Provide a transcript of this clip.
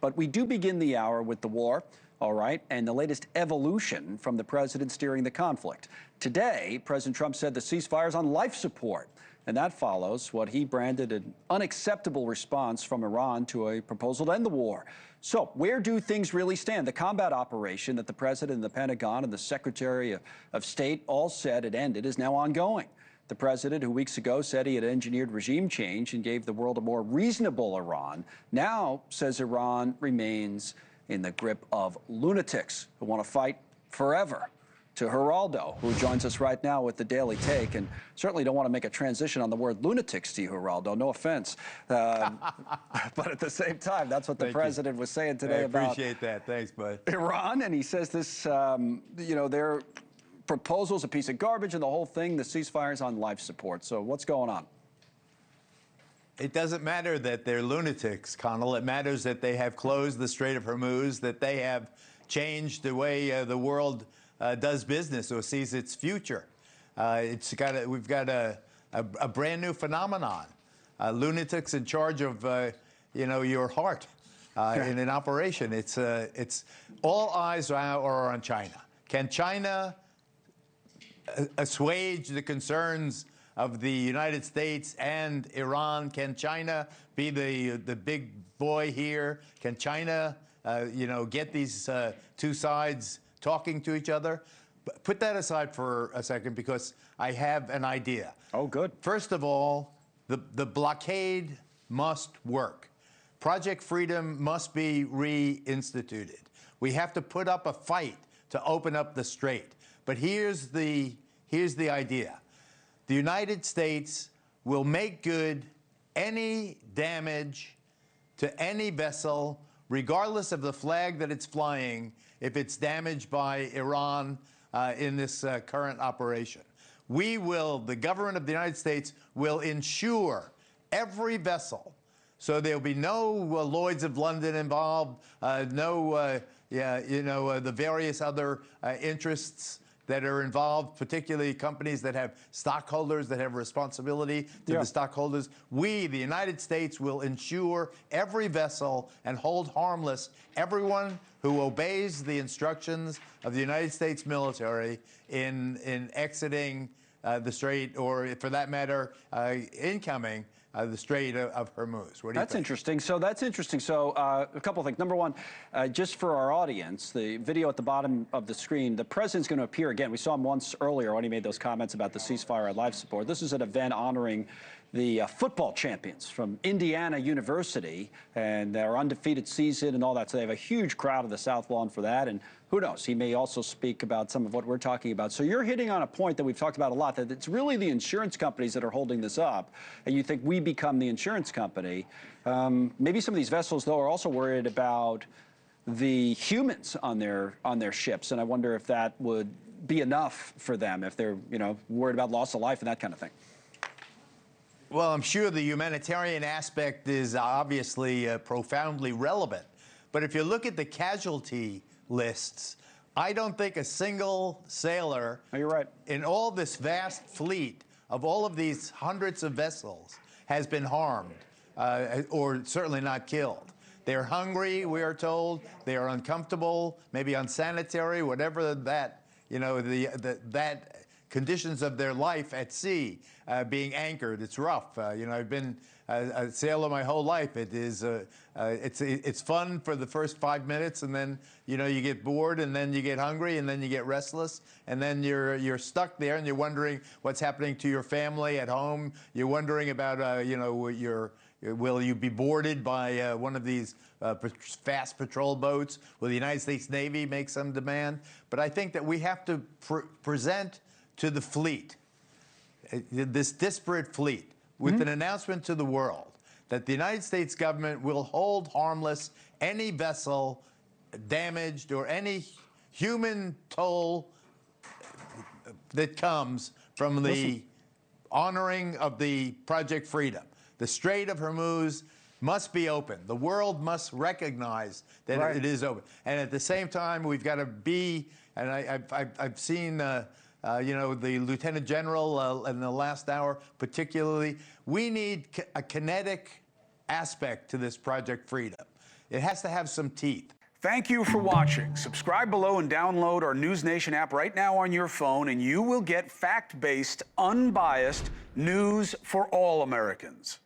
But we do begin the hour with the war, all right, and the latest evolution from the president steering the conflict. Today, President Trump said the ceasefire is on life support, and that follows what he branded an unacceptable response from Iran to a proposal to end the war. So where do things really stand? The combat operation that the president and the Pentagon and the Secretary of State all said it ended is now ongoing. The president, who weeks ago said he had engineered regime change and gave the world a more reasonable Iran, now says Iran remains in the grip of lunatics who want to fight forever. To Geraldo, who joins us right now with the Daily Take, and certainly don't want to make a transition on the word lunatics to you, Geraldo, no offense. But at the same time, that's what the president was saying today about... I appreciate that. Thanks, bud. Iran, and he says this, their proposal's a piece of garbage and the whole thing, the ceasefire's on life support. So what's going on? It doesn't matter that they're lunatics, Connell. It matters that they have closed the Strait of Hormuz, that they have changed the way the world does business or sees its future. We've got a brand new phenomenon. Lunatics in charge of your heart in an operation. It's all eyes are on China. Can China assuage the concerns of the United States and Iran? Can China be the big boy here? Can China get these two sides talking to each other? Put that aside for a second, because I have an idea. Oh, good. First of all, the blockade must work. Project Freedom must be reinstituted. We have to put up a fight to open up the strait. But here's the idea. The United States will make good any damage to any vessel, regardless of the flag that it's flying, if it's damaged by Iran in this current operation. The government of the United States will insure every vessel. So there'll be no Lloyd's of London involved, the various other interests that are involved, particularly companies that have stockholders that have responsibility to the stockholders. We, the United States, will insure every vessel and hold harmless everyone who obeys the instructions of the United States military in exiting the Strait, or for that matter, incoming the Strait of Hormuz. What do you think? Interesting. So that's interesting. So a couple of things. Number one, just for our audience, the video at the bottom of the screen, the president's going to appear again. We saw him once earlier when he made those comments about the ceasefire and life support. This is an event honoring the football champions from Indiana University and their undefeated season and all that. So they have a huge crowd of the South Lawn for that. And who knows, he may also speak about some of what we're talking about. So you're hitting on a point that we've talked about a lot, that it's really the insurance companies that are holding this up, and you think we become the insurance company. Maybe some of these vessels, though, are also worried about the humans on their ships, and I wonder if that would be enough for them, if they're worried about loss of life and that kind of thing. Well, I'm sure the humanitarian aspect is obviously profoundly relevant. But if you look at the casualty lists, I don't think a single sailor in all this vast fleet of all of these hundreds of vessels has been harmed or certainly not killed. They're hungry, we are told. They are uncomfortable, maybe unsanitary, whatever that, that conditions of their life at sea, being anchored. It's rough. I've been a sailor my whole life. It's fun for the first 5 minutes, and then you get bored, and then you get hungry, and then you get restless, and then you're stuck there, and you're wondering what's happening to your family at home. You're wondering about will you be boarded by one of these fast patrol boats? Will the United States Navy make some demand? But I think that we have to present to the fleet, this disparate fleet, with an announcement to the world that the United States government will hold harmless any vessel damaged or any human toll that comes from the honoring of the Project Freedom. The Strait of Hormuz must be open. The world must recognize that it is open. And at the same time, we've got to be, and I've seen the Lieutenant General in the last hour particularly, we need a kinetic aspect to this Project Freedom. It has to have some teeth. Thank you for watching. Subscribe below and download our NewsNation app right now on your phone, and you will get fact-based, unbiased news for all Americans.